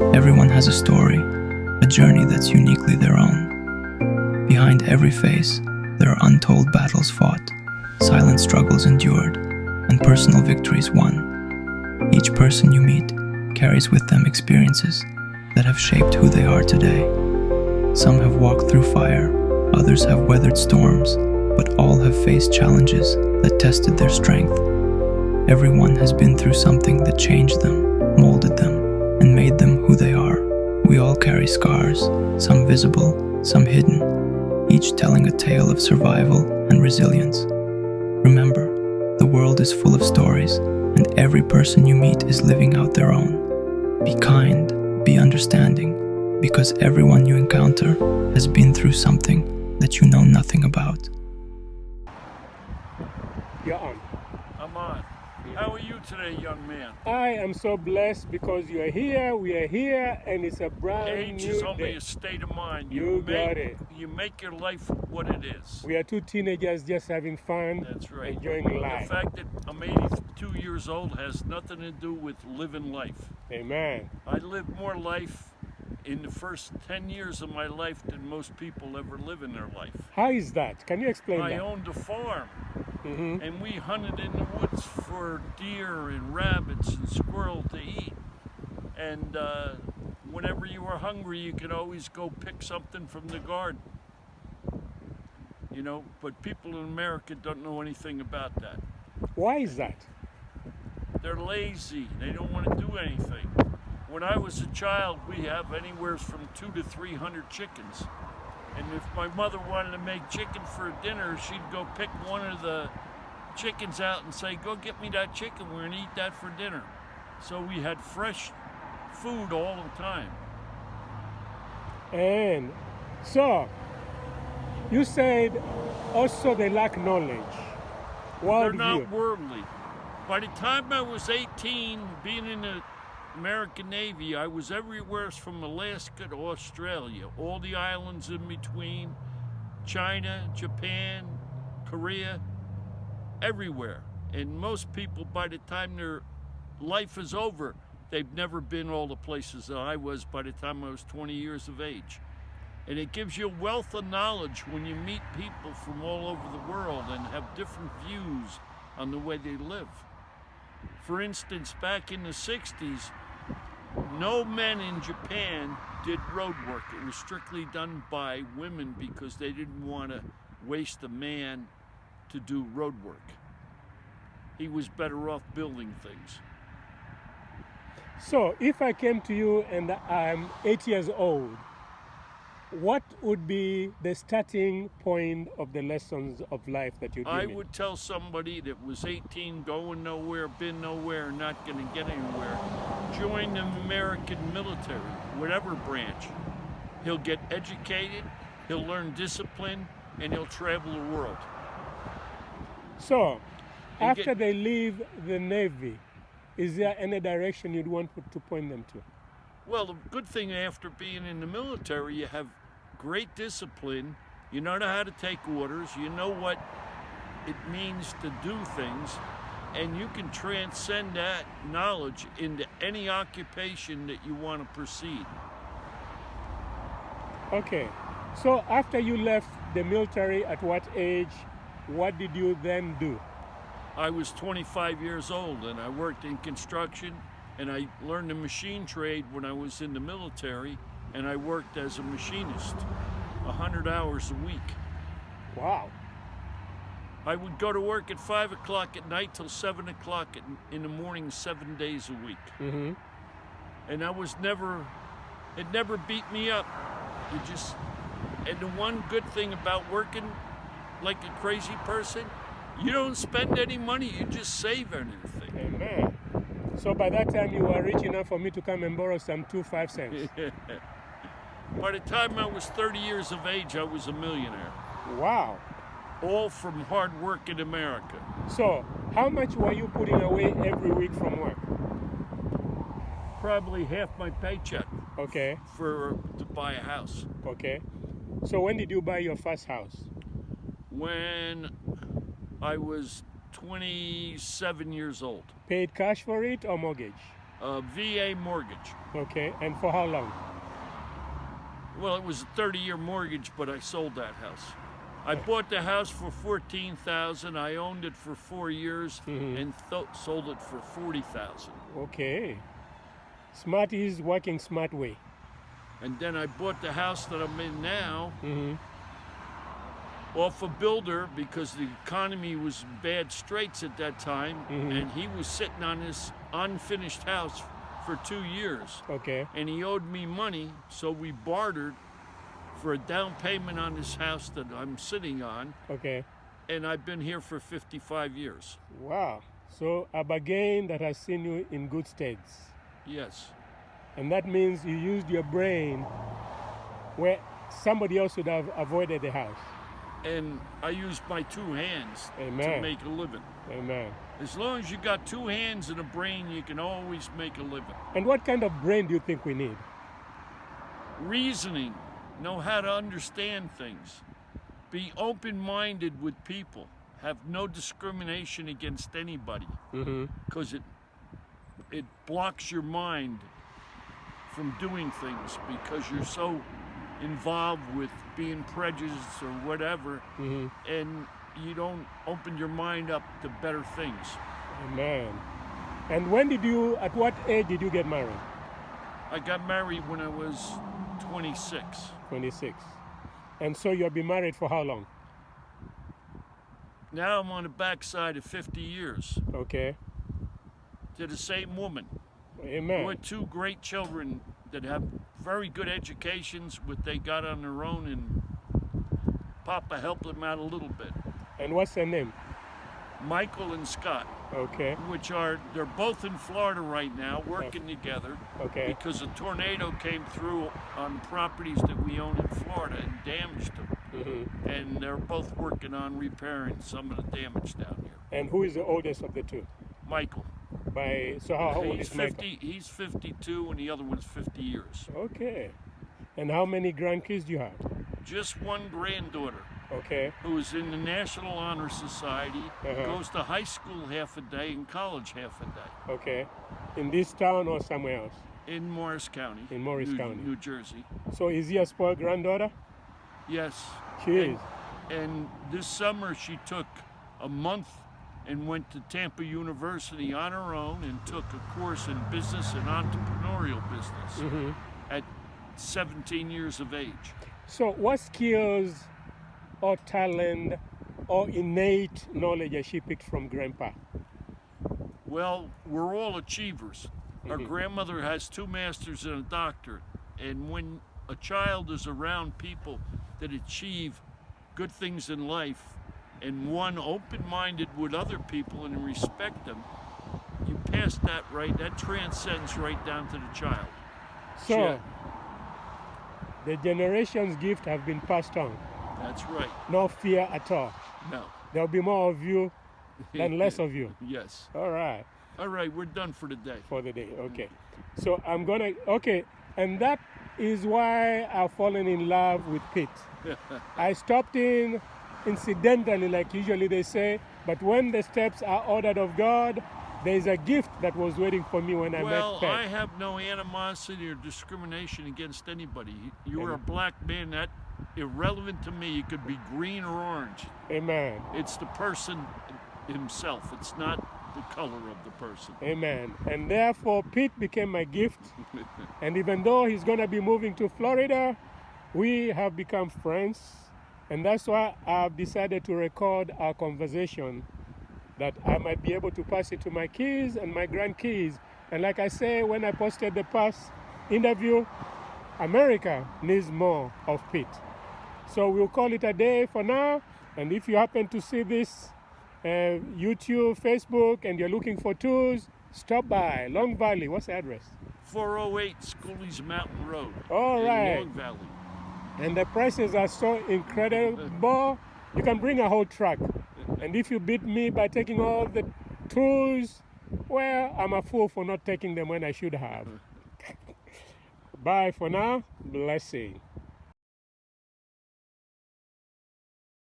Everyone has a story, a journey that's uniquely their own. Behind every face, there are untold battles fought, silent struggles endured, and personal victories won. Each person you meet carries with them experiences that have shaped who they are today. Some have walked through fire, others have weathered storms, but all have faced challenges that tested their strength. Everyone has been through something that changed them, molded them, and made them who they are. We all carry scars, some visible, some hidden, each telling a tale of survival and resilience. Remember, the world is full of stories, and every person you meet is living out their own. Be kind, be understanding, because everyone you encounter has been through something that you know nothing about. You're on. I'm on. How are you today, young man? I am so blessed because you are here, we are here, and it's a brand Age new is only day. a state of mind. You got it. You make your life what it is. We are two teenagers just having fun, That's right. enjoying life. The fact that I'm 82 years old has nothing to do with living life. Amen. I lived more life in the first 10 years of my life than most people ever live in their life. How is that? Can you explain I that? owned a farm, Mm-hmm. and we hunted in the woods for deer and rabbits and squirrel to eat. And whenever you were hungry, you could always go pick something from the garden. You know, but people in America don't know anything about that. Why is that? They're lazy. They don't want to do anything. When I was a child, we have anywhere from 200 to 300 chickens. And if my mother wanted to make chicken for dinner, she'd go pick one of the chickens out and say, go get me that chicken, we're gonna eat that for dinner. So we had fresh food all the time. And so, you said also they lack knowledge. They're Worldview. not worldly. By the time I was 18, being in the American Navy, I was everywhere from Alaska to Australia, all the islands in between, China, Japan, Korea, everywhere. And most people, by the time their life is over, they've never been all the places that I was by the time I was 20 years of age. And it gives you a wealth of knowledge when you meet people from all over the world and have different views on the way they live. For instance, back in the 60s, no men in Japan did road work. It was strictly done by women because they didn't want to waste a man to do road work. He was better off building things. So, if I came to you and I'm 8 years old, what would be the starting point of the lessons of life that you'd give I me? would tell somebody that was 18, going nowhere, been nowhere, not going to get anywhere, join the American military, whatever branch. He'll get educated, he'll learn discipline, and he'll travel the world. So, And after they leave the Navy, is there any direction you'd want to point them to? Well, the good thing after being in the military, you have great discipline, you know how to take orders, you know what it means to do things, and you can transcend that knowledge into any occupation that you want to proceed. Okay, so after you left the military, at what age, what did you then do? I was 25 years old and I worked in construction, and I learned the machine trade when I was in the military, and I worked as a machinist 100 hours a week. Wow. I would go to work at 5 o'clock at night till 7 o'clock in the morning, 7 days a week. Mm-hmm. And it never beat me up. And the one good thing about working like a crazy person, you don't spend any money, you just save anything. Amen. So by that time you were rich enough for me to come and borrow some 5 cents. By the time I was 30 years of age, I was a millionaire. Wow. All from hard work in America. So how much were you putting away every week from work? Probably half my paycheck Okay. to buy a house. Okay. So when did you buy your first house? When I was 27 years old. Paid cash for it or mortgage? VA mortgage. Okay, and for how long? Well, it was a 30-year mortgage, but I sold that house. I bought the house for $14,000. I owned it for 4 years and sold it for $40,000. Okay. Smart is working smart way. And then I bought the house that I'm in now Mm-hmm. off a builder because the economy was in bad straits at that time, and he was sitting on this unfinished house for 2 years. Okay. And he owed me money, so we bartered for a down payment on this house that I'm sitting on, Okay. and I've been here for 55 years. Wow. So a bargain that has seen you in good states. Yes. And that means you used your brain where somebody else would have avoided the house. And I use my 2 hands to Amen. make a living. Amen. As long as you got 2 hands and a brain, you can always make a living. And what kind of brain do you think we need? Reasoning, know how to understand things, be open-minded with people, have no discrimination against anybody, because it blocks your mind from doing things because you're so involved with being prejudiced or whatever, and you don't open your mind up to better things. Amen. And at what age did you get married? I got married when I was 26. 26. And so you've been married for how long? Now I'm on the backside of 50 years Okay. to the same woman. Amen. With 2 great children that have very good educations, what they got on their own, and Papa helped them out a little bit. And what's her name? Michael and Scott, Okay. they're both in Florida right now, working together, Okay. because a tornado came through on properties that we own in Florida and damaged them. And they're both working on repairing some of the damage down here. And who is the oldest of the 2? Michael, So how old he's is Michael? 50. He's 52, and the other one's 50 years. Okay. And how many grandkids do you have? Just one granddaughter Okay. who is in the National Honor Society, goes to high school half a day and college half a day Okay. In this town or somewhere else? in Morris County, In Morris County. New Jersey. So is he a spoiled granddaughter? Yes. She is. And this summer she took a month and went to Tampa University on her own and took a course in business and entrepreneurial business at 17 years of age. So what skills or talent or innate knowledge has she picked from Grandpa? Well, we're all achievers. Our grandmother has 2 masters and a doctorate. And when a child is around people that achieve good things in life, and one open-minded with other people and respect them, you pass that that transcends right down to the child. So the generation's gift have been passed on. That's right. No fear at all. No. There'll be more of you than less of you. Yes. All right. All right, we're done for the day. For the day, okay. So and that is why I've fallen in love with Pete. I stopped in incidentally, like usually they say, but when the steps are ordered of God, there's a gift that was waiting for me when I met Pete. Well, I have no animosity or discrimination against anybody. You're a black man, that irrelevant to me. You could be green or orange. Amen. It's the person himself. It's not the color of the person. Amen. And therefore, Pete became my gift. And even though he's going to be moving to Florida, we have become friends. And that's why I've decided to record our conversation, that I might be able to pass it to my kids and my grandkids. And like I say, when I posted the past interview, America needs more of Pete. So we'll call it a day for now. And if you happen to see this YouTube, Facebook, and you're looking for tools, stop by Long Valley. What's the address? 408 Schooley's Mountain Road. All right. In Long Valley. And the prices are so incredible. You can bring a whole truck. And if you beat me by taking all the tools, well, I'm a fool for not taking them when I should have. Bye for now. Blessing.